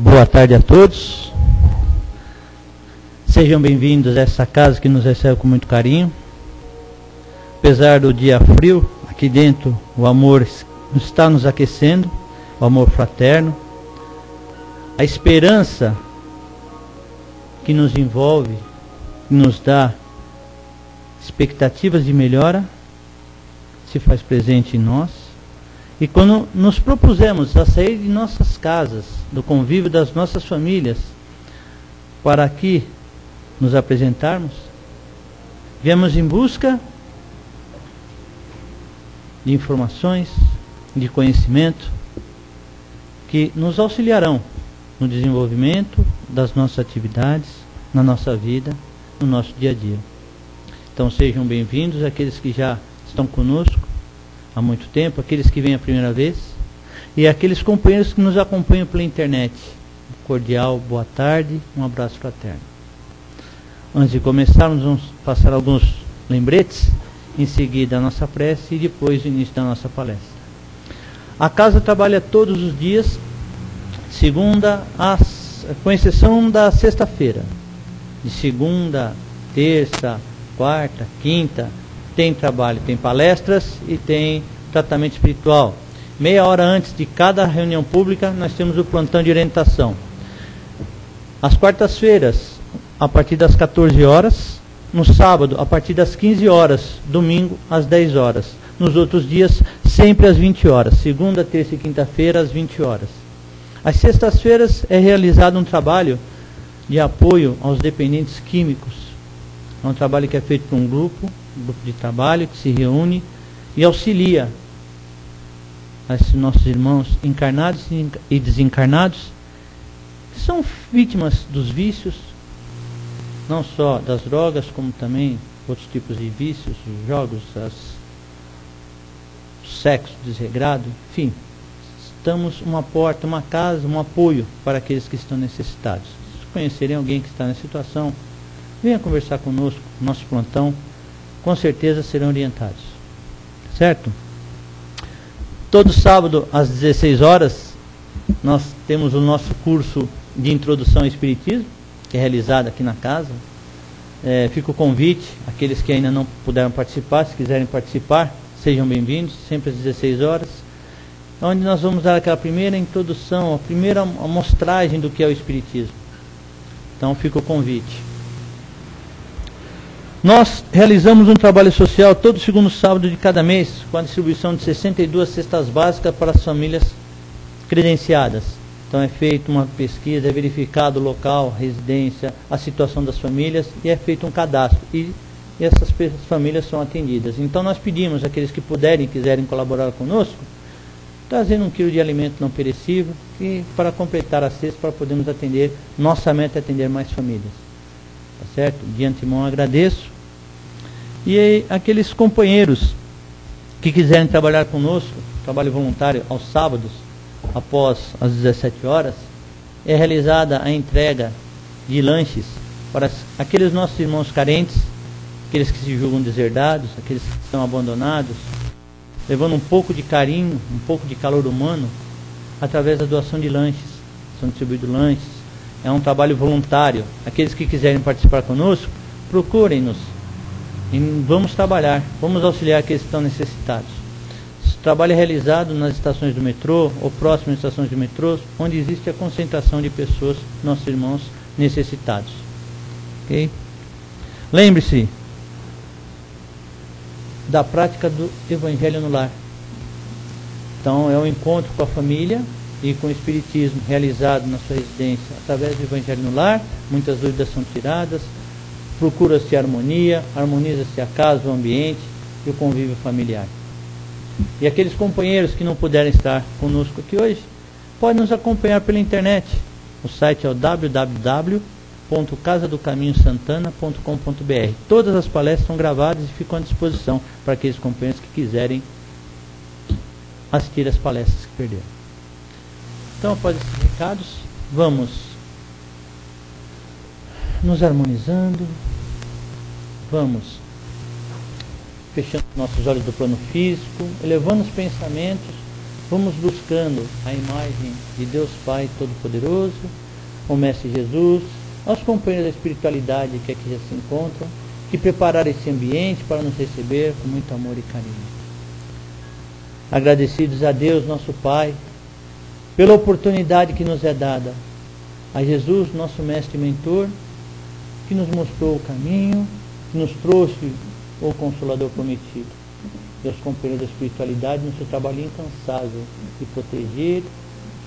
Boa tarde a todos. Sejam bem-vindos a essa casa que nos recebe com muito carinho. Apesar do dia frio, aqui dentro o amor está nos aquecendo, o amor fraterno. A esperança que nos envolve, que nos dá expectativas de melhora, se faz presente em nós. E quando nos propusemos a sair de nossas casas, do convívio das nossas famílias, para aqui nos apresentarmos, viemos em busca de informações, de conhecimento, que nos auxiliarão no desenvolvimento das nossas atividades, na nossa vida, no nosso dia a dia. Então sejam bem-vindos aqueles que já estão conosco há muito tempo, aqueles que vêm a primeira vez e aqueles companheiros que nos acompanham pela internet. Um cordial boa tarde, um abraço fraterno. Antes de começarmos, vamos passar alguns lembretes, em seguida a nossa prece e depois o início da nossa palestra. A casa trabalha todos os dias, com exceção da sexta-feira. De segunda, terça, quarta, quinta, tem trabalho, tem palestras e tem tratamento espiritual. Meia hora antes de cada reunião pública, nós temos o plantão de orientação. Às quartas-feiras, a partir das 14 horas. No sábado, a partir das 15 horas. Domingo, às 10 horas. Nos outros dias, sempre às 20 horas. Segunda, terça e quinta-feira, às 20 horas. Às sextas-feiras é realizado um trabalho de apoio aos dependentes químicos. É um trabalho que é feito por um grupo de trabalho que se reúne e auxilia esses nossos irmãos encarnados e desencarnados, que são vítimas dos vícios, não só das drogas, como também outros tipos de vícios, os jogos, o sexo desregrado, enfim. Estamos uma porta, uma casa, um apoio para aqueles que estão necessitados. Se conhecerem alguém que está nessa situação, venha conversar conosco, nosso plantão, com certeza serão orientados. Certo? Todo sábado, às 16 horas, nós temos o nosso curso de introdução ao Espiritismo, que é realizado aqui na casa. Fica o convite, aqueles que ainda não puderam participar, se quiserem participar, sejam bem-vindos, sempre às 16 horas, onde nós vamos dar aquela primeira introdução, a primeira amostragem do que é o Espiritismo. Então fica o convite. Nós realizamos um trabalho social todo segundo sábado de cada mês, com a distribuição de 62 cestas básicas para as famílias credenciadas. Então é feita uma pesquisa, é verificado o local, a residência, a situação das famílias e é feito um cadastro. E essas famílias são atendidas. Então nós pedimos àqueles que puderem e quiserem colaborar conosco, trazendo 1 quilo de alimento não perecível e para completar a cesta para podermos atender. Nossa meta é atender mais famílias. Tá certo? De antemão agradeço. E aqueles companheiros que quiserem trabalhar conosco, trabalho voluntário aos sábados, após as 17 horas, é realizada a entrega de lanches para aqueles nossos irmãos carentes, aqueles que se julgam deserdados, aqueles que estão abandonados, levando um pouco de carinho, um pouco de calor humano, através da doação de lanches. São distribuídos lanches. É um trabalho voluntário. Aqueles que quiserem participar conosco, procurem-nos. E vamos trabalhar, vamos auxiliar aqueles que estão necessitados. Esse trabalho é realizado nas estações do metrô, ou próximas estações de metrô, onde existe a concentração de pessoas, nossos irmãos necessitados. Ok? Lembre-se da prática do Evangelho no lar. Então é um encontro com a família e com o Espiritismo realizado na sua residência através do Evangelho no lar. Muitas dúvidas são tiradas, procura-se harmonia, harmoniza-se a casa, o ambiente e o convívio familiar. E aqueles companheiros que não puderem estar conosco aqui hoje, podem nos acompanhar pela internet. O site é o www.casadocaminhosantana.com.br. Todas as palestras são gravadas e ficam à disposição para aqueles companheiros que quiserem assistir às palestras que perderam. Então, após esses recados, vamos nos harmonizando, vamos fechando nossos olhos do plano físico, elevando os pensamentos vamos buscando a imagem de Deus Pai Todo-Poderoso, o Mestre Jesus, aos companheiros da espiritualidade que aqui já se encontram, que prepararam esse ambiente para nos receber com muito amor e carinho. Agradecidos a Deus, nosso Pai, pela oportunidade que nos é dada, a Jesus, nosso Mestre e Mentor, que nos mostrou o caminho, que nos trouxe o Consolador prometido, e aos companheiros da espiritualidade no seu trabalho incansável de proteger,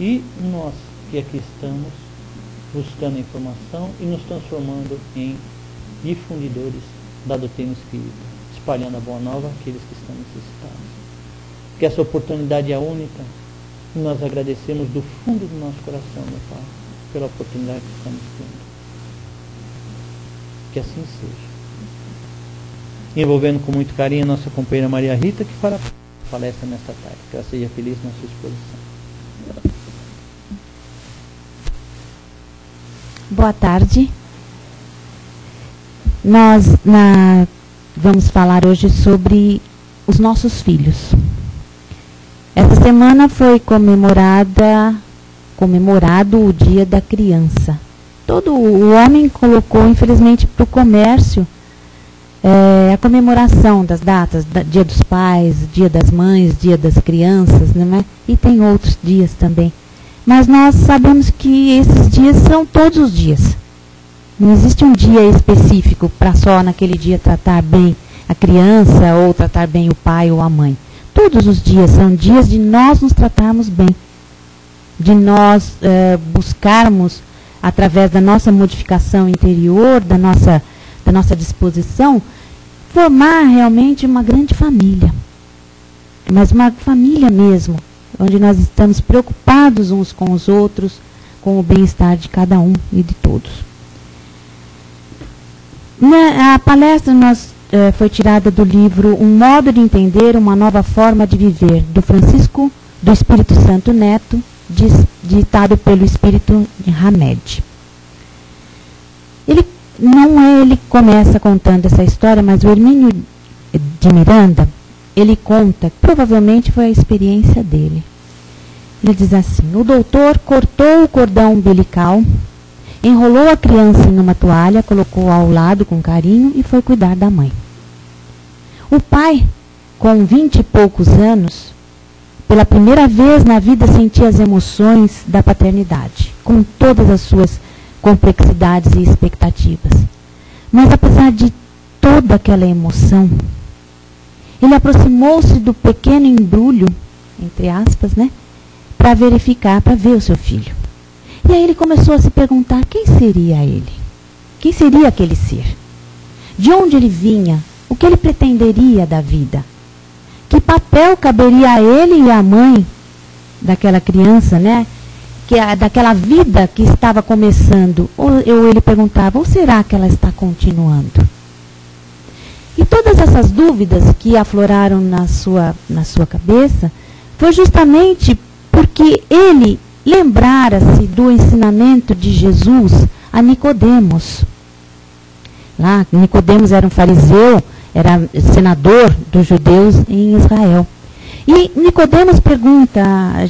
e nós que aqui estamos buscando a informação e nos transformando em difundidores da doutrina espírita, espalhando a boa nova àqueles que estão necessitados. Que essa oportunidade é única e nós agradecemos do fundo do nosso coração, meu Pai, pela oportunidade que estamos tendo. Que assim seja. Envolvendo com muito carinho a nossa companheira Maria Rita, que fará palestra nesta tarde. Que ela seja feliz na sua exposição. Boa tarde. Nós vamos falar hoje sobre os nossos filhos. Essa semana foi comemorado o Dia da Criança. Todo o homem colocou, infelizmente, para o comércio a comemoração das datas, Dia dos Pais, Dia das Mães, Dia das Crianças, né? E tem outros dias também. Mas nós sabemos que esses dias são todos os dias. Não existe um dia específico para só naquele dia tratar bem a criança ou tratar bem o pai ou a mãe. Todos os dias são dias de nós nos tratarmos bem, de nós buscarmos, através da nossa modificação interior, da nossa disposição, formar realmente uma grande família. Mas uma família mesmo, onde nós estamos preocupados uns com os outros, com o bem-estar de cada um e de todos. A palestra foi tirada do livro Um Modo de Entender, Uma Nova Forma de Viver, do Francisco do Espírito Santo Neto, ditado pelo Espírito Hamed. Ele começa contando essa história, mas o Hermínio de Miranda, ele conta, provavelmente foi a experiência dele. Ele diz assim: o doutor cortou o cordão umbilical, enrolou a criança em uma toalha, colocou ao lado com carinho e foi cuidar da mãe. O pai, com 20 e poucos anos, pela primeira vez na vida sentia as emoções da paternidade, com todas as suas complexidades e expectativas. Mas apesar de toda aquela emoção, ele aproximou-se do pequeno embrulho, entre aspas, né, para verificar, para ver o seu filho. E aí ele começou a se perguntar quem seria ele? Quem seria aquele ser? De onde ele vinha? O que ele pretenderia da vida? Que papel caberia a ele e à mãe daquela criança, né? Daquela vida que estava começando? Ou ele perguntava, ou será que ela está continuando? E todas essas dúvidas que afloraram na sua cabeça foi justamente porque ele lembrara-se do ensinamento de Jesus a Nicodemos. Lá, Nicodemos era um fariseu, era senador dos judeus em Israel. E Nicodemos pergunta,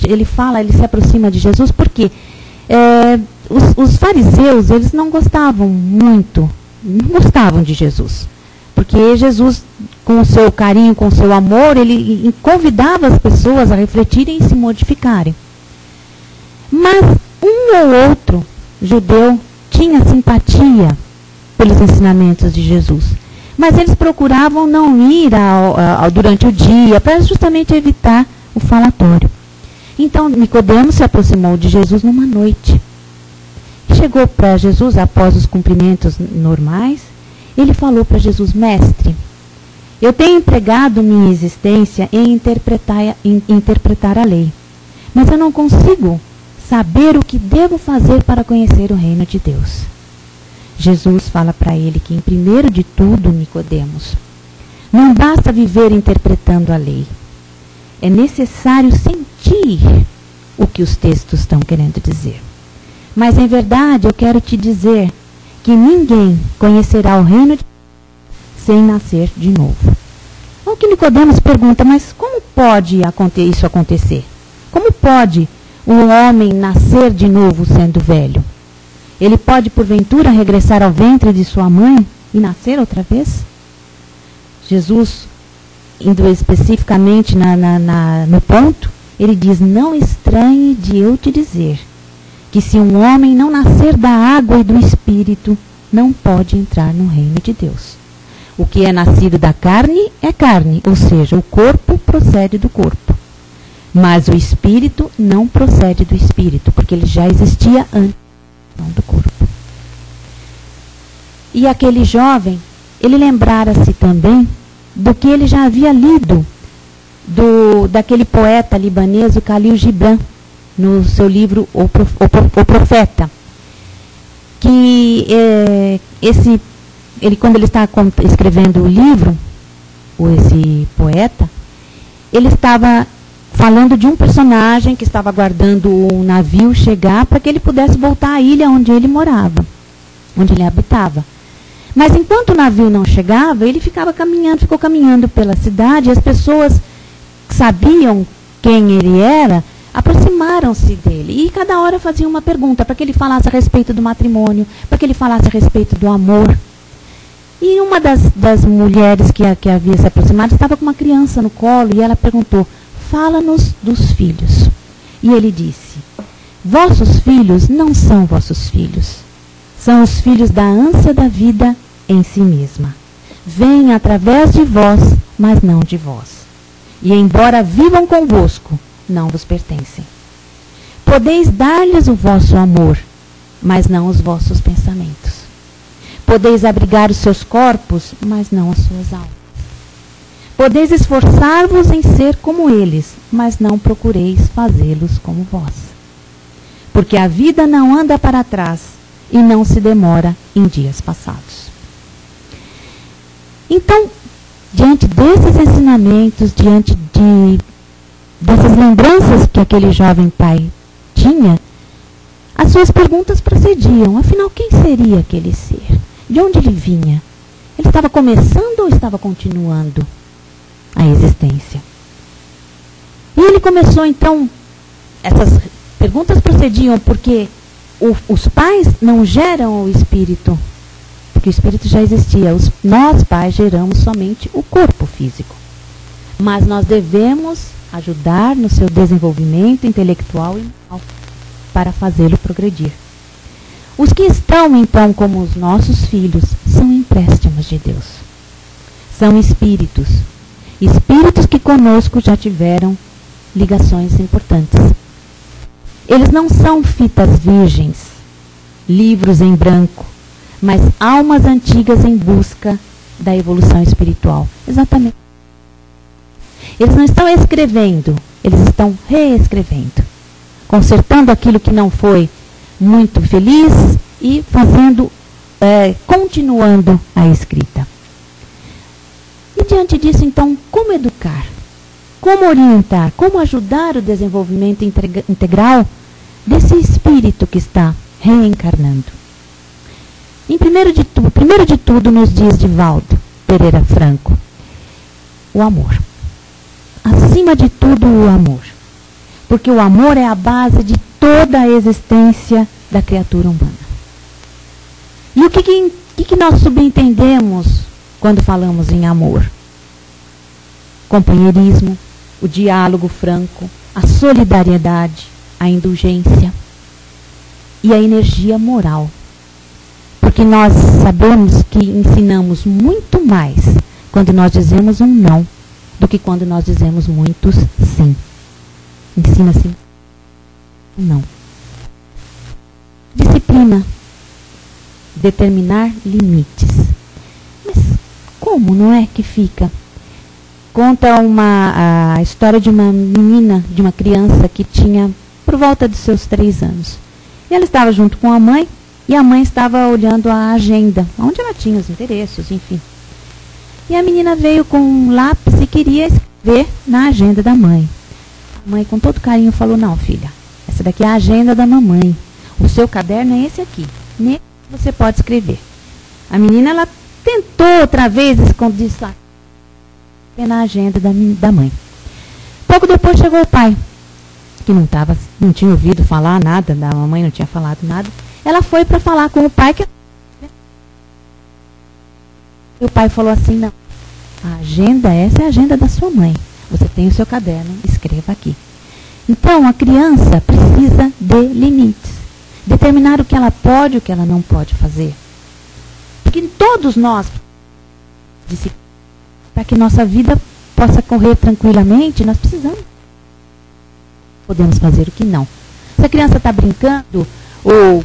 ele se aproxima de Jesus, porque os fariseus, eles não gostavam de Jesus. Porque Jesus, com o seu carinho, com o seu amor, ele convidava as pessoas a refletirem e se modificarem. Mas um ou outro judeu tinha simpatia pelos ensinamentos de Jesus. Mas eles procuravam não ir durante o dia, para justamente evitar o falatório. Então Nicodemos se aproximou de Jesus numa noite. Chegou para Jesus após os cumprimentos normais. Ele falou para Jesus: mestre, eu tenho empregado minha existência em interpretar a lei, mas eu não consigo saber o que devo fazer para conhecer o reino de Deus. Jesus fala para ele que, em primeiro de tudo, Nicodemos, não basta viver interpretando a lei. É necessário sentir o que os textos estão querendo dizer. Mas, em verdade, eu quero te dizer que ninguém conhecerá o reino de Deus sem nascer de novo. O que Nicodemos pergunta, mas como pode isso acontecer? Como pode um homem nascer de novo sendo velho? Ele pode, porventura, regressar ao ventre de sua mãe e nascer outra vez? Jesus, indo especificamente no ponto, ele diz: não estranhe de eu te dizer que se um homem não nascer da água e do Espírito, não pode entrar no reino de Deus. O que é nascido da carne é carne, ou seja, o corpo procede do corpo. Mas o Espírito não procede do Espírito, porque ele já existia antes do corpo. E aquele jovem, ele lembrara-se também do que ele já havia lido daquele poeta libanês, o Khalil Gibran, no seu livro O Profeta, que quando ele está escrevendo o livro, esse poeta, ele estava falando de um personagem que estava aguardando um navio chegar para que ele pudesse voltar à ilha onde ele morava, onde ele habitava. Mas enquanto o navio não chegava, ele ficou caminhando pela cidade, e as pessoas que sabiam quem ele era aproximaram-se dele, e cada hora faziam uma pergunta, para que ele falasse a respeito do matrimônio, para que ele falasse a respeito do amor. E uma das mulheres que havia se aproximado estava com uma criança no colo, e ela perguntou: fala-nos dos filhos. E ele disse: vossos filhos não são vossos filhos, são os filhos da ânsia da vida em si mesma. Vêm através de vós, mas não de vós. E embora vivam convosco, não vos pertencem. Podeis dar-lhes o vosso amor, mas não os vossos pensamentos. Podeis abrigar os seus corpos, mas não as suas almas. Podeis esforçar-vos em ser como eles, mas não procureis fazê-los como vós. Porque a vida não anda para trás e não se demora em dias passados. Então, diante desses ensinamentos, diante dessas lembranças que aquele jovem pai tinha, as suas perguntas procediam. Afinal, quem seria aquele ser? De onde ele vinha? Ele estava começando ou estava continuando a existência? E ele começou, então, essas perguntas procediam porque os pais não geram o espírito, porque o espírito já existia. Nós, pais, geramos somente o corpo físico. Mas nós devemos ajudar no seu desenvolvimento intelectual e mental para fazê-lo progredir. Os que estão, então, como os nossos filhos, são empréstimos de Deus. São espíritos. Espíritos que conosco já tiveram ligações importantes. Eles não são fitas virgens, livros em branco, mas almas antigas em busca da evolução espiritual. Exatamente. Eles não estão escrevendo, eles estão reescrevendo, consertando aquilo que não foi muito feliz e continuando a escrita. E diante disso, então, como educar? Como orientar? Como ajudar o desenvolvimento integral desse espírito que está reencarnando? Primeiro de tudo, nos diz Divaldo Pereira Franco, o amor. Acima de tudo, o amor. Porque o amor é a base de toda a existência da criatura humana. E o que nós subentendemos quando falamos em amor? Companheirismo, o diálogo franco, a solidariedade, a indulgência e a energia moral. Porque nós sabemos que ensinamos muito mais quando nós dizemos um não do que quando nós dizemos muitos sim. Ensina-se não. Disciplina. Determinar limites. Mas como não é que fica? Conta a história de uma menina, de uma criança que tinha por volta dos seus 3 anos. E ela estava junto com a mãe, e a mãe estava olhando a agenda, onde ela tinha os endereços, enfim. E a menina veio com um lápis e queria escrever na agenda da mãe. A mãe, com todo carinho, falou: não, filha, essa daqui é a agenda da mamãe. O seu caderno é esse aqui. Nele você pode escrever. A menina, ela tentou outra vez esconder isso na agenda da mãe. Pouco depois chegou o pai. que não tinha ouvido falar nada, da mamãe não tinha falado nada, ela foi para falar com o pai, e o pai falou assim, não, a agenda, essa é a agenda da sua mãe, você tem o seu caderno, escreva aqui. Então, a criança precisa de limites, determinar o que ela pode e o que ela não pode fazer. Porque todos nós, para que nossa vida possa correr tranquilamente, nós precisamos. Podemos fazer o que não. Se a criança está brincando, ou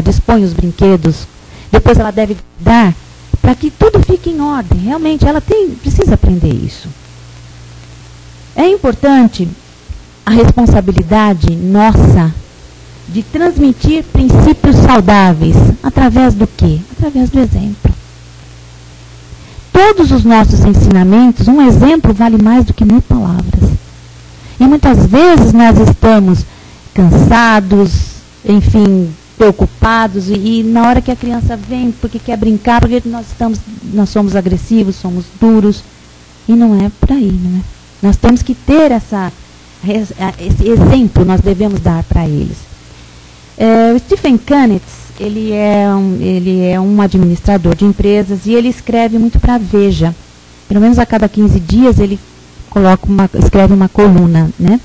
dispõe os brinquedos, depois ela deve dar, para que tudo fique em ordem. Realmente, ela precisa aprender isso. É importante a responsabilidade nossa de transmitir princípios saudáveis. Através do quê? Através do exemplo. Todos os nossos ensinamentos, um exemplo vale mais do que 1000 palavras. E muitas vezes nós estamos cansados, enfim, preocupados, e na hora que a criança vem porque quer brincar, porque nós somos agressivos, somos duros, e não é por aí, não é? Nós temos que ter esse exemplo, nós devemos dar para eles. O Stephen Canetz, ele é um administrador de empresas e ele escreve muito para a Veja. Pelo menos a cada 15 dias ele escreve uma coluna, né?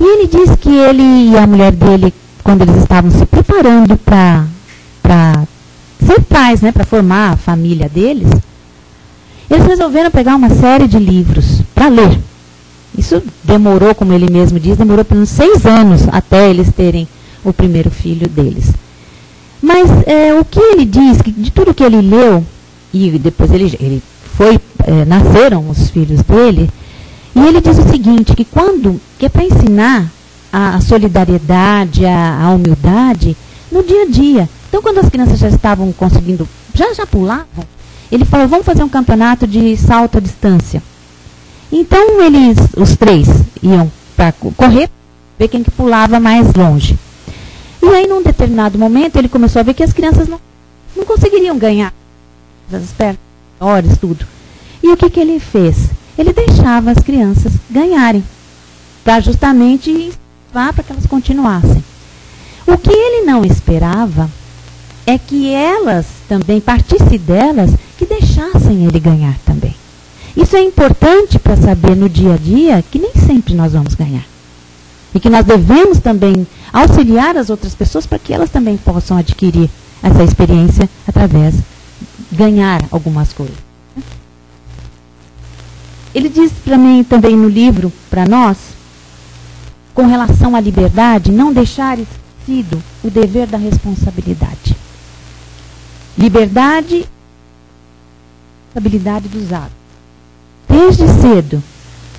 E ele diz que ele e a mulher dele, quando eles estavam se preparando para ser pais, né, para formar a família deles, eles resolveram pegar uma série de livros para ler. Isso demorou, como ele mesmo diz, demorou por uns 6 anos até eles terem o primeiro filho deles. Mas o que ele diz, que de tudo que ele leu, e depois nasceram os filhos dele, e ele diz o seguinte, que é para ensinar a solidariedade, a humildade, no dia a dia. Então, quando as crianças já estavam conseguindo, já pulavam, ele falou, vamos fazer um campeonato de salto à distância. Então, os 3, iam para correr, ver quem que pulava mais longe. E aí, num determinado momento, ele começou a ver que as crianças não conseguiriam ganhar. As pernas maiores, tudo. E o que ele fez? Ele deixava as crianças ganharem, para justamente incentivar para que elas continuassem. O que ele não esperava é que elas também, partisse delas, que deixassem ele ganhar também. Isso é importante para saber no dia a dia que nem sempre nós vamos ganhar. E que nós devemos também auxiliar as outras pessoas para que elas também possam adquirir essa experiência através de ganhar algumas coisas. Ele diz para mim também no livro, para nós, com relação à liberdade, não deixar esquecido o dever da responsabilidade. Liberdade, responsabilidade dos atos. Desde cedo,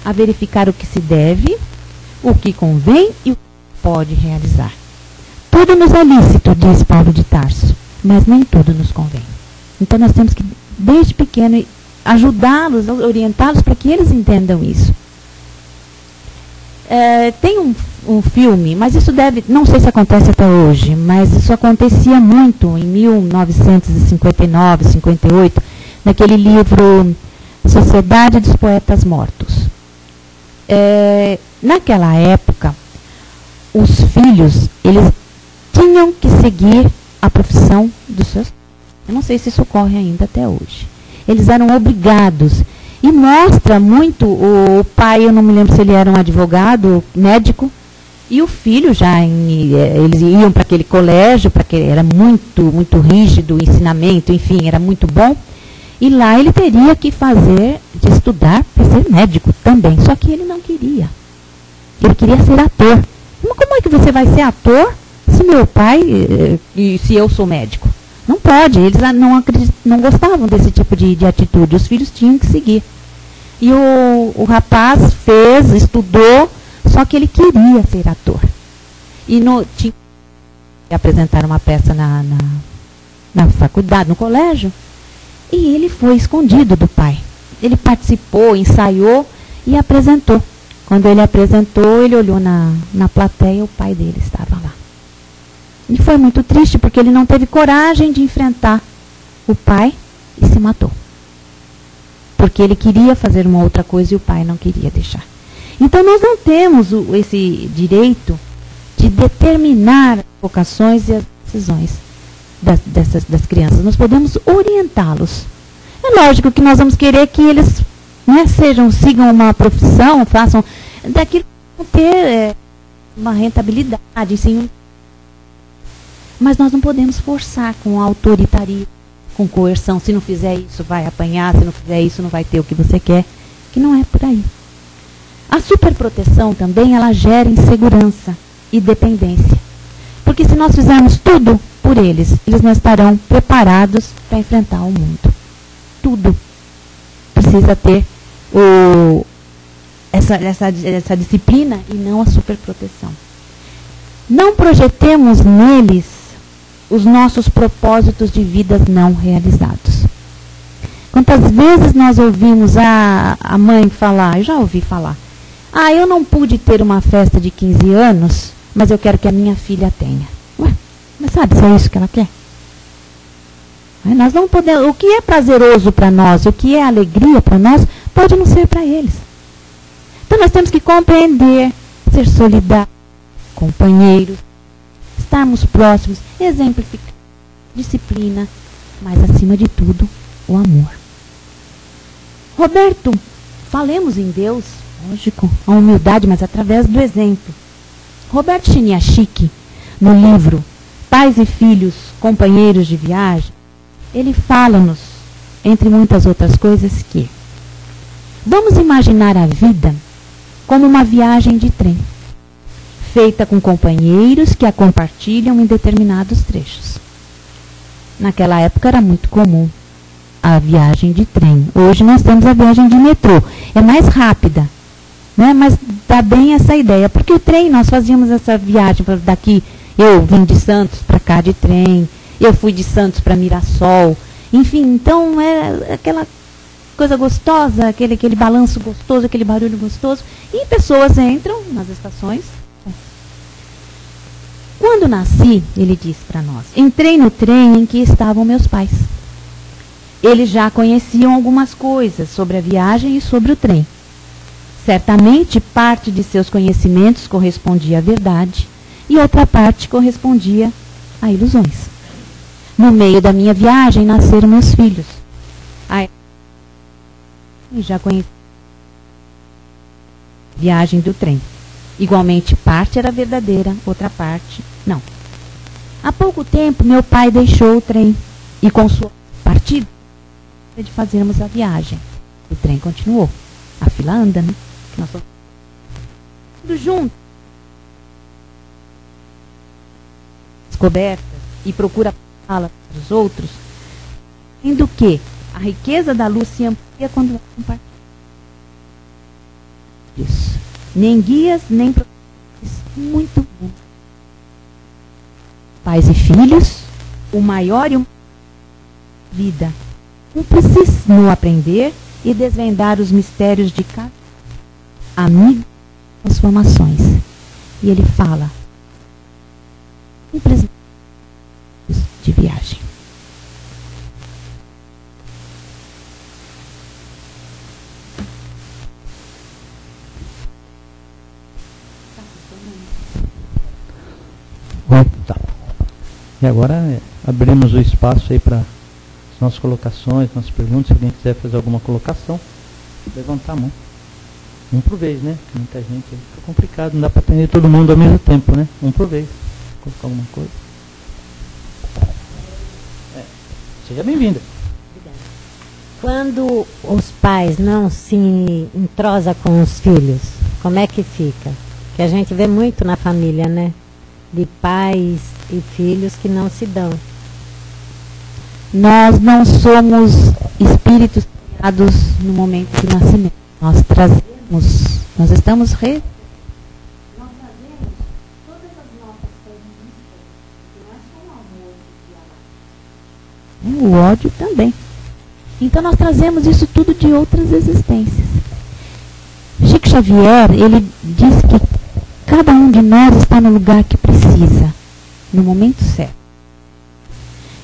a verificar o que se deve, o que convém e o que pode realizar. Tudo nos é lícito, diz Paulo de Tarso, mas nem tudo nos convém. Então nós temos que, desde pequeno, ajudá-los, orientá-los para que eles entendam isso. Tem um filme, mas isso não sei se acontece até hoje, mas isso acontecia muito em 1959, 58, naquele livro Sociedade dos Poetas Mortos. Naquela época, os filhos, eles tinham que seguir a profissão dos seus. Eu não sei se isso ocorre ainda até hoje. Eles eram obrigados. E mostra muito o pai, eu não me lembro se ele era um advogado, médico, e o filho eles iam para aquele colégio, porque era muito, muito rígido o ensinamento, enfim, era muito bom. E lá ele teria que estudar para ser médico também. Só que ele não queria. Ele queria ser ator. Mas como é que você vai ser ator se meu pai e se eu sou médico? Não pode. Eles não gostavam desse tipo de atitude. Os filhos tinham que seguir. E o rapaz estudou, só que ele queria ser ator. E tinha que apresentar uma peça na faculdade, no colégio. E ele foi escondido do pai. Ele participou, ensaiou e apresentou. Quando ele apresentou, ele olhou na plateia e o pai dele estava lá. E foi muito triste, porque ele não teve coragem de enfrentar o pai e se matou. Porque ele queria fazer uma outra coisa e o pai não queria deixar. Então nós não temos esse direito de determinar as vocações e as decisões das crianças. Nós podemos orientá-los. É lógico que nós vamos querer que eles, né, sigam uma profissão, façam daquilo que vão ter uma rentabilidade, sim. Mas nós não podemos forçar com autoritarismo, com coerção. Se não fizer isso, vai apanhar. Se não fizer isso, não vai ter o que você quer. Que não é por aí. A superproteção também, ela gera insegurança e dependência. Porque se nós fizermos tudo por eles não estarão preparados para enfrentar o mundo. Tudo precisa ter essa disciplina e não a superproteção. Não projetemos neles os nossos propósitos de vidas não realizados. Quantas vezes nós ouvimos a mãe falar, eu já ouvi falar, eu não pude ter uma festa de 15 anos, mas eu quero que a minha filha tenha. Ué, mas sabe se é isso que ela quer? Nós não podemos, o que é prazeroso para nós, o que é alegria para nós, pode não ser para eles. Então nós temos que compreender, ser solidários, companheiros, estarmos próximos, exemplificar, disciplina, mas acima de tudo, o amor. Roberto, falemos em Deus, lógico, a humildade, mas através do exemplo. Roberto Chiniachiki, no livro Pais e Filhos, Companheiros de Viagem, ele fala-nos, entre muitas outras coisas, que vamos imaginar a vida como uma viagem de trem, feita com companheiros que a compartilham em determinados trechos. Naquela época era muito comum a viagem de trem. Hoje nós temos a viagem de metrô. É mais rápida, né? Mas dá bem essa ideia. Porque o trem, nós fazíamos essa viagem daqui. Eu vim de Santos para cá de trem. Eu fui de Santos para Mirassol. Enfim, então é aquela coisa gostosa, aquele balanço gostoso, aquele barulho gostoso. E pessoas entram nas estações. Quando nasci, ele disse para nós, entrei no trem em que estavam meus pais. Eles já conheciam algumas coisas sobre a viagem e sobre o trem. Certamente, parte de seus conhecimentos correspondia à verdade e outra parte correspondia a ilusões. No meio da minha viagem nasceram meus filhos. Já conheci a viagem do trem. Igualmente, parte era verdadeira, outra parte não. Há pouco tempo, meu pai deixou o trem e com sua partida de fazermos a viagem. O trem continuou. A fila anda, né? Nós estamos tudo junto. Descobertas e procura fala para os outros, sendo que a riqueza da luz se amplia quando é compartilhada. Isso. Nem guias, nem professores. Muito bom. Pais e filhos, o maior e o vida. Cúmplices no aprender e desvendar os mistérios de cada amigo e transformações. E ele fala, simplesmente de viagem. Tá. E agora abrimos o espaço aí para as nossas colocações, nossas perguntas. Se alguém quiser fazer alguma colocação, levantar a mão. Um por vez, né? Muita gente aí. Fica complicado, não dá para atender todo mundo ao mesmo tempo, né? Um por vez. Colocar alguma coisa. Seja bem-vinda. Quando os pais não se entrosam com os filhos, como é que fica? Que a gente vê muito na família, né? De pais e filhos que não se dão. Nós não somos espíritos criados no momento de nascimento. Nós estamos nós trazemos todas as nossas premissas, que não é só o amor, o ódio também. Então nós trazemos isso tudo de outras existências. Chico Xavier, ele diz que cada um de nós está no lugar que precisa, no momento certo.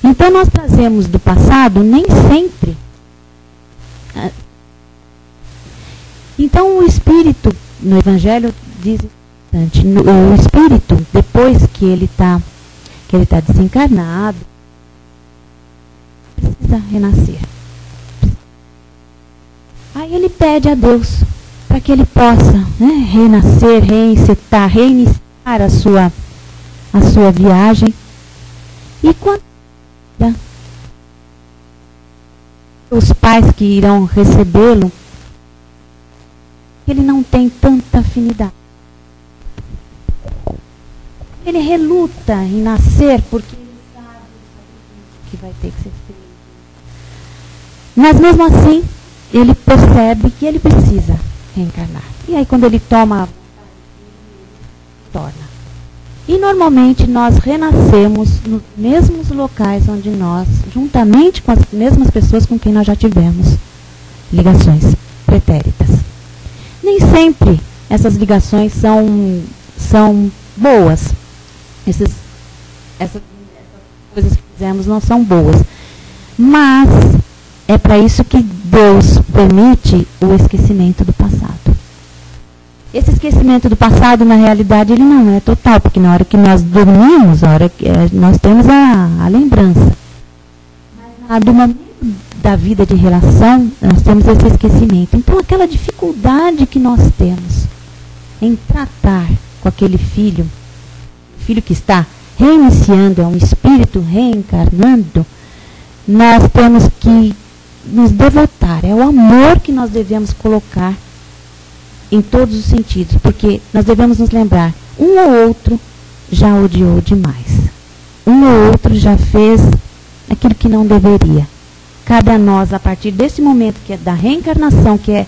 Então nós trazemos do passado nem sempre. Então o espírito no Evangelho diz bastante, o espírito, depois que ele está desencarnado, precisa renascer. Aí ele pede a Deus para que ele possa, né, renascer, reiniciar a sua viagem. E quando os pais que irão recebê-lo, ele não tem tanta afinidade. Ele reluta em nascer porque ele sabe que vai ter que ser feito. Mas mesmo assim, ele percebe que ele precisa reencarnar. E aí quando ele toma a vontade, ele torna. E normalmente nós renascemos nos mesmos locais onde nós, juntamente com as mesmas pessoas com quem nós já tivemos ligações pretéritas. Nem sempre essas ligações são boas. Essas coisas que fizemos não são boas. Mas é para isso que Deus permite o esquecimento do passado. Esse esquecimento do passado, na realidade, ele não é total, porque na hora que nós dormimos, na hora que nós temos a lembrança. Mas do momento da vida de relação, nós temos esse esquecimento. Então, aquela dificuldade que nós temos em tratar com aquele filho, o filho que está reiniciando, é um espírito reencarnando, nós temos que nos devotar. É o amor que nós devemos colocar em todos os sentidos, porque nós devemos nos lembrar, um ou outro já odiou demais. Um ou outro já fez aquilo que não deveria. Cabe a nós, a partir desse momento que é da reencarnação, que é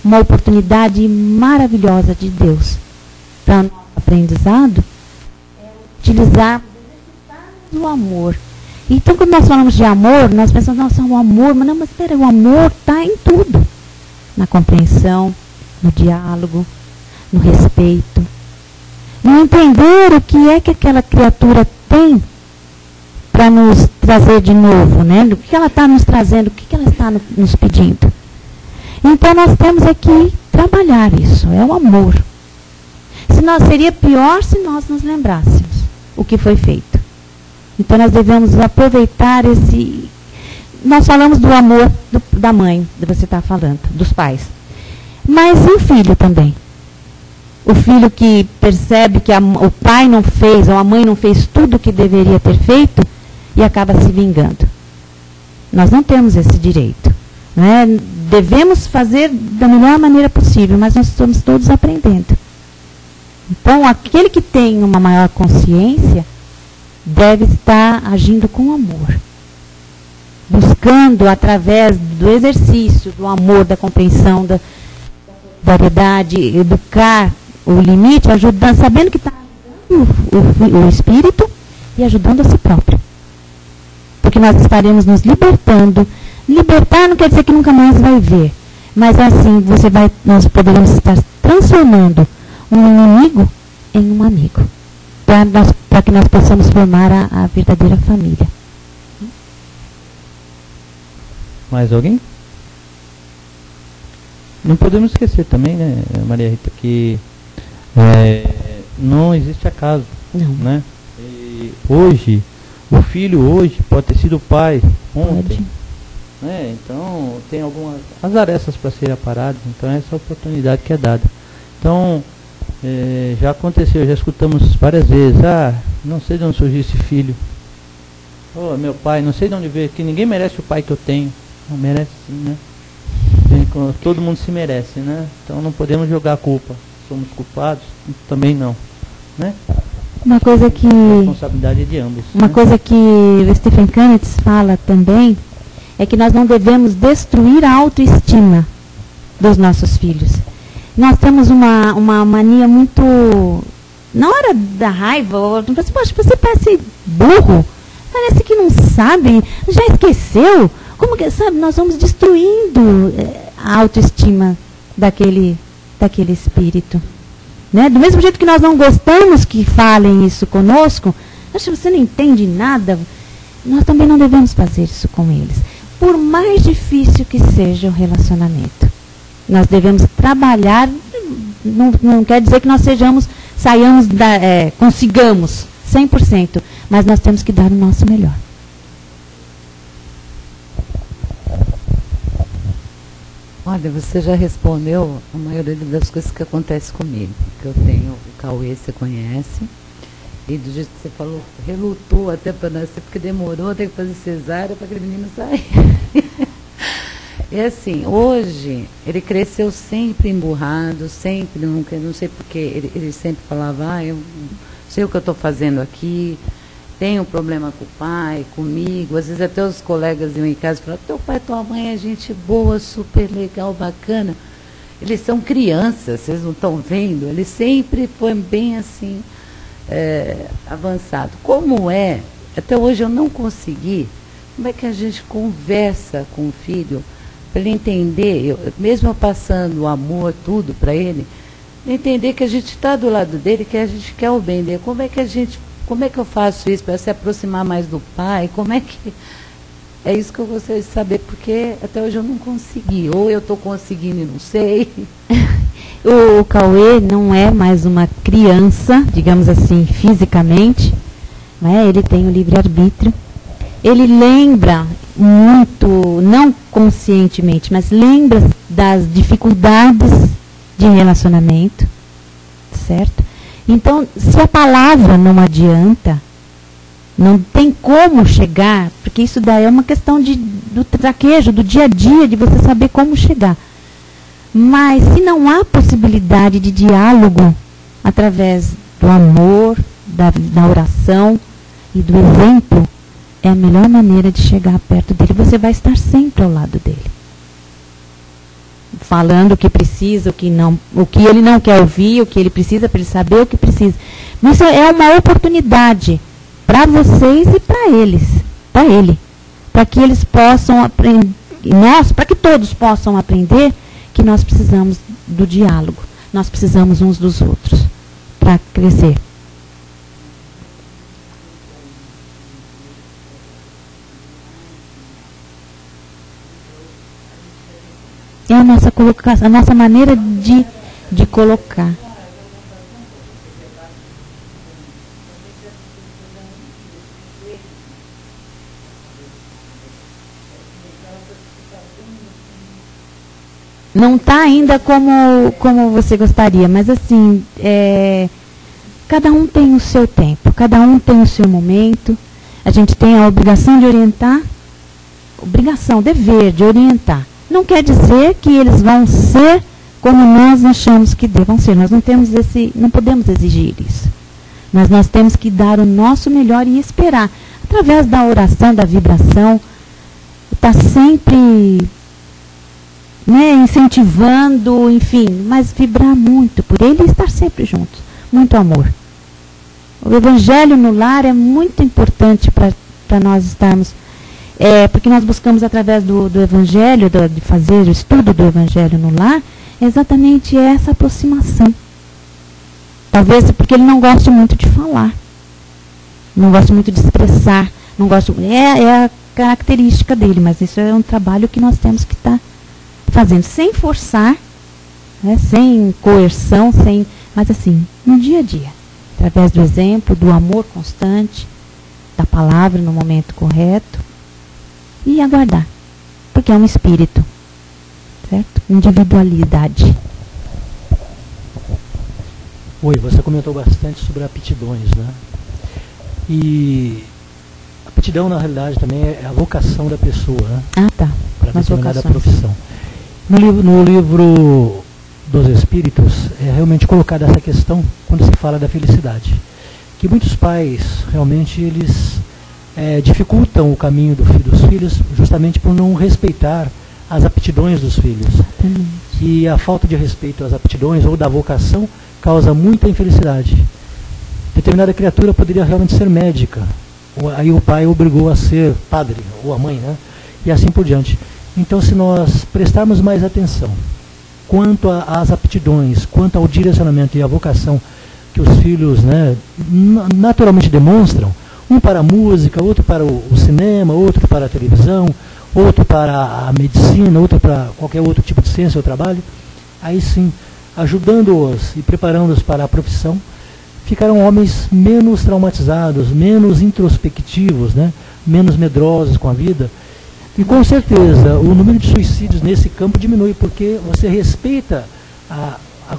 uma oportunidade maravilhosa de Deus para o nosso aprendizado, é utilizar o amor. Então, quando nós falamos de amor, nós pensamos, nossa, o amor, mas não, mas espera, o amor está em tudo. Na compreensão, no diálogo, no respeito, no entender o que é que aquela criatura tem para nos trazer de novo, né? O que ela está nos trazendo, o que ela está nos pedindo. Então nós temos aqui trabalhar isso, é o amor. Seria pior se nós nos lembrássemos o que foi feito. Então nós devemos aproveitar esse... Nós falamos do amor da mãe, você está falando, dos pais. Mas e o filho também? O filho que percebe que o pai não fez, ou a mãe não fez tudo o que deveria ter feito e acaba se vingando. Nós não temos esse direito. Né? Devemos fazer da melhor maneira possível, mas nós estamos todos aprendendo. Então, aquele que tem uma maior consciência deve estar agindo com amor. Buscando, através do exercício, do amor, da compreensão, da variedade, educar o limite, ajudando, sabendo que está ajudando o espírito e ajudando a si próprio. Porque nós estaremos nos libertando. Libertar não quer dizer que nunca mais vai ver, mas assim nós poderemos estar transformando um inimigo em um amigo, para que nós possamos formar a verdadeira família. Mais alguém? Não podemos esquecer também, né, Maria Rita, que não existe acaso. Não. Né? E hoje, o filho hoje pode ter sido o pai ontem. Né? Então, tem algumas azaressas para serem aparadas. Então, essa é a oportunidade que é dada. Então, já aconteceu, já escutamos várias vezes. Não sei de onde surgiu esse filho. Meu pai, não sei de onde veio, que ninguém merece o pai que eu tenho. Não merece sim, né? Todo mundo se merece, né? Então não podemos jogar a culpa. Somos culpados? Também não, né? Uma coisa que... A responsabilidade é de ambos. Uma coisa que o Stephen Canetz fala também é que nós não devemos destruir a autoestima dos nossos filhos. Nós temos uma mania muito... Na hora da raiva, poxa, você parece burro, parece que não sabe, já esqueceu. Como que, sabe, nós vamos destruindo a autoestima daquele espírito. Né? Do mesmo jeito que nós não gostamos que falem isso conosco, acha você não entende nada, nós também não devemos fazer isso com eles. Por mais difícil que seja o relacionamento, nós devemos trabalhar não quer dizer que nós consigamos 100%, mas nós temos que dar o nosso melhor. Olha, você já respondeu a maioria das coisas que acontecem comigo. Que eu tenho o Cauê, você conhece, e do jeito que você falou, relutou até para nascer, porque demorou até que fazer cesárea para aquele menino sair. É assim, hoje, ele cresceu sempre emburrado, sempre, não sei porque, ele sempre falava, eu não sei o que eu estou fazendo aqui, tenho um problema com o pai, comigo, às vezes até os colegas iam em casa e falavam, teu pai e tua mãe é gente boa, super legal, bacana. Eles são crianças, vocês não estão vendo? Ele sempre foi bem assim, avançado. Como até hoje eu não consegui, como é que a gente conversa com o filho, para ele entender, mesmo eu passando o amor, tudo para ele, entender que a gente está do lado dele, que a gente quer o bem dele. Como é que eu faço isso para se aproximar mais do pai? Como é que... É isso que eu gostaria de saber, porque até hoje eu não consegui. Ou eu estou conseguindo e não sei. O Cauê não é mais uma criança, digamos assim, fisicamente, né? Ele tem o livre-arbítrio. Ele lembra muito, não conscientemente, mas lembra das dificuldades de relacionamento, certo? Então, se a palavra não adianta, não tem como chegar, porque isso daí é uma questão do traquejo, do dia a dia, de você saber como chegar. Mas se não há possibilidade de diálogo através do amor, da oração e do exemplo, é a melhor maneira de chegar perto dele. Você vai estar sempre ao lado dele, falando o que precisa, o que ele não quer ouvir, o que ele precisa para ele saber o que precisa. Mas isso é uma oportunidade para vocês e para ele, para que eles possam aprender, para que todos possam aprender que nós precisamos do diálogo, nós precisamos uns dos outros para crescer. É a nossa colocação, a nossa maneira de colocar. Não está ainda como você gostaria, mas assim, cada um tem o seu tempo, cada um tem o seu momento. A gente tem a obrigação de orientar, dever de orientar. Não quer dizer que eles vão ser como nós achamos que devam ser. Nós não podemos exigir isso. Mas nós temos que dar o nosso melhor e esperar. Através da oração, da vibração, está sempre incentivando, enfim, mas vibrar muito por ele e estar sempre juntos. Muito amor. O Evangelho no lar é muito importante para nós estarmos... porque nós buscamos através do Evangelho, de fazer o estudo do Evangelho no lar, exatamente essa aproximação. Talvez porque ele não goste muito de falar, não gosta muito de expressar, não gosta, é a característica dele, mas isso é um trabalho que nós temos que estar fazendo, sem forçar, sem coerção, mas assim, no dia a dia, através do exemplo, do amor constante, da palavra no momento correto, e aguardar, porque é um espírito, certo? Individualidade. Oi, você comentou bastante sobre aptidões, né? E a aptidão, na realidade, também é a vocação da pessoa, né? Ah, tá. Para determinada profissão. No livro dos Espíritos, é realmente colocada essa questão quando se fala da felicidade. Que muitos pais, realmente, eles dificultam o caminho dos filhos justamente por não respeitar as aptidões dos filhos. Exatamente. E a falta de respeito às aptidões ou da vocação causa muita infelicidade. Determinada criatura poderia realmente ser médica, aí o pai obrigou a ser padre, ou a mãe, né? E assim por diante. Então, se nós prestarmos mais atenção quanto às aptidões, quanto ao direcionamento e à vocação que os filhos, né, naturalmente demonstram, um para a música, outro para o cinema, outro para a televisão, outro para a medicina, outro para qualquer outro tipo de ciência ou trabalho, aí sim ajudando-os e preparando-os para a profissão, ficaram homens menos traumatizados, menos introspectivos, né? Menos medrosos com a vida. E com certeza o número de suicídios nesse campo diminui, porque você respeita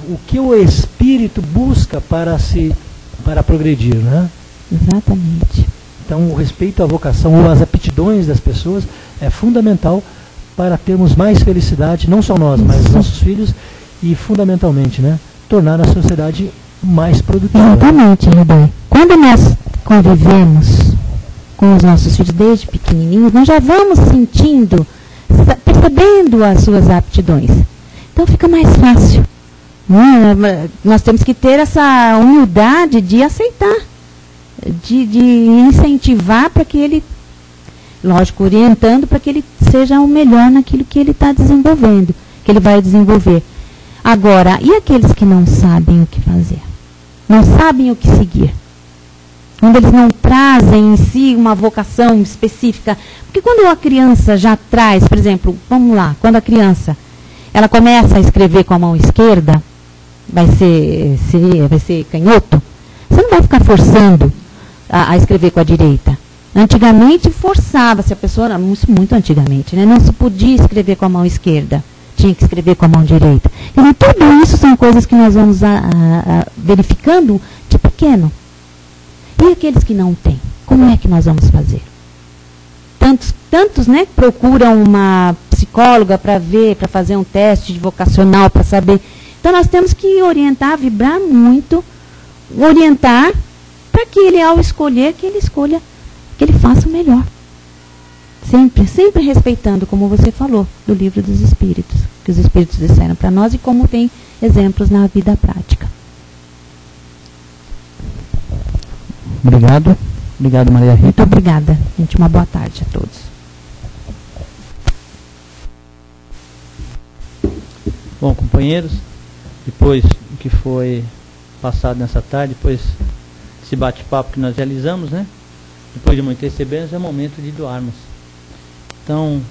o que o espírito busca para progredir, né? Exatamente. Então o respeito à vocação ou às aptidões das pessoas é fundamental para termos mais felicidade, não só nós, mas os nossos filhos, e fundamentalmente, né, tornar a sociedade mais produtiva. Exatamente, Ribéry. Quando nós convivemos com os nossos filhos desde pequenininhos, nós já vamos sentindo, percebendo as suas aptidões. Então fica mais fácil. Nós temos que ter essa humildade de aceitar, de incentivar para que ele, lógico, orientando para que ele seja o melhor naquilo que ele está desenvolvendo, que ele vai desenvolver. Agora, e aqueles que não sabem o que fazer? Não sabem o que seguir? Quando eles não trazem em si uma vocação específica. Porque quando a criança já traz, por exemplo, vamos lá, quando a criança ela começa a escrever com a mão esquerda, vai ser canhoto, você não vai ficar forçando a escrever com a direita. Antigamente forçava-se a pessoa, muito antigamente, né? Não se podia escrever com a mão esquerda, tinha que escrever com a mão direita. Então, tudo isso são coisas que nós vamos verificando de pequeno. E aqueles que não têm, como é que nós vamos fazer? Tantos, né, procuram uma psicóloga para ver, para fazer um teste de vocacional, para saber. Então nós temos que orientar, vibrar muito, orientar, para que ele, ao escolher, que ele escolha, que ele faça o melhor. Sempre, sempre respeitando, como você falou, do livro dos Espíritos, que os Espíritos disseram para nós e como tem exemplos na vida prática. Obrigado. Obrigado, Maria Rita. Muito obrigada, gente. Uma boa tarde a todos. Bom, companheiros, depois do que foi passado nessa tarde, depois desse bate-papo que nós realizamos, né? Depois de muito recebermos, é momento de doarmos. Então,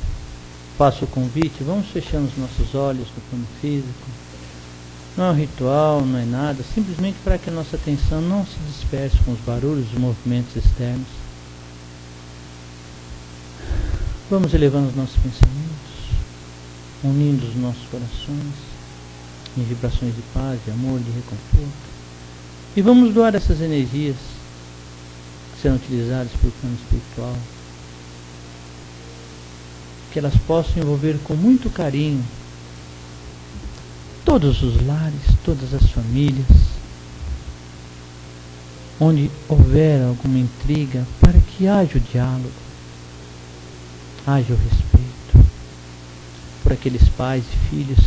faço o convite, vamos fechando os nossos olhos no plano físico. Não é um ritual, não é nada, simplesmente para que a nossa atenção não se disperse com os barulhos, os movimentos externos. Vamos elevando os nossos pensamentos, unindo os nossos corações em vibrações de paz, de amor, de reconforto. E vamos doar essas energias que serão utilizadas pelo plano espiritual, que elas possam envolver com muito carinho todos os lares, todas as famílias, onde houver alguma intriga, para que haja o diálogo, haja o respeito, por aqueles pais e filhos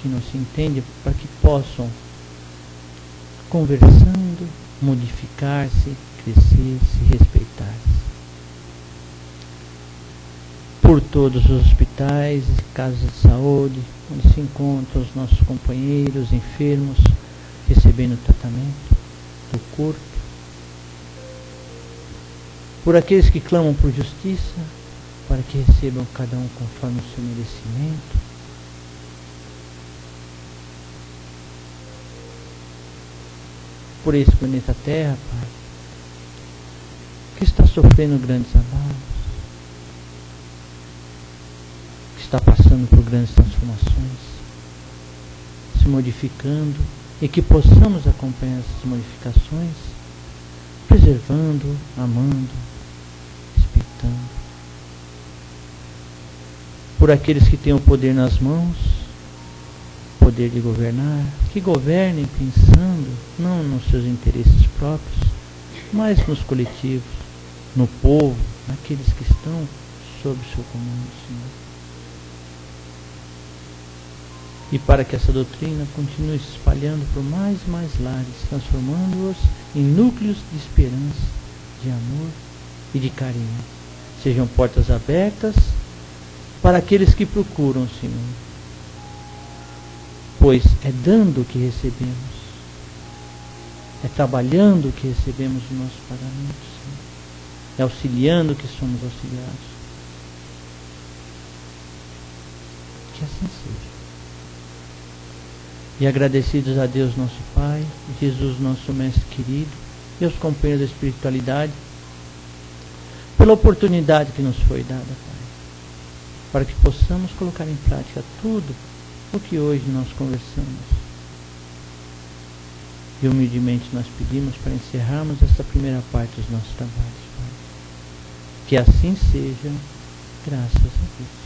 que não se entendem, para que possam, conversando, modificar-se, crescer, se respeitar-se. Por todos os hospitais e casas de saúde, onde se encontram os nossos companheiros enfermos, recebendo tratamento do corpo. Por aqueles que clamam por justiça, para que recebam cada um conforme o seu merecimento. Por esse planeta Terra, Pai, que está sofrendo grandes abalos, está passando por grandes transformações, se modificando, e que possamos acompanhar essas modificações, preservando, amando, respeitando. Por aqueles que têm o poder nas mãos, o poder de governar, que governem pensando não nos seus interesses próprios, mas nos coletivos, no povo, naqueles que estão sob o seu comando, Senhor. E para que essa doutrina continue se espalhando por mais e mais lares, transformando-os em núcleos de esperança, de amor e de carinho. Sejam portas abertas para aqueles que procuram, Senhor. Pois é dando que recebemos, é trabalhando que recebemos o nosso pagamento, Senhor. É auxiliando que somos auxiliados. Que assim seja. E agradecidos a Deus nosso Pai, Jesus nosso Mestre querido, e aos companheiros da espiritualidade, pela oportunidade que nos foi dada, Pai, para que possamos colocar em prática tudo o que hoje nós conversamos. E humildemente nós pedimos para encerrarmos esta primeira parte dos nossos trabalhos, Pai. Que assim seja, graças a Deus.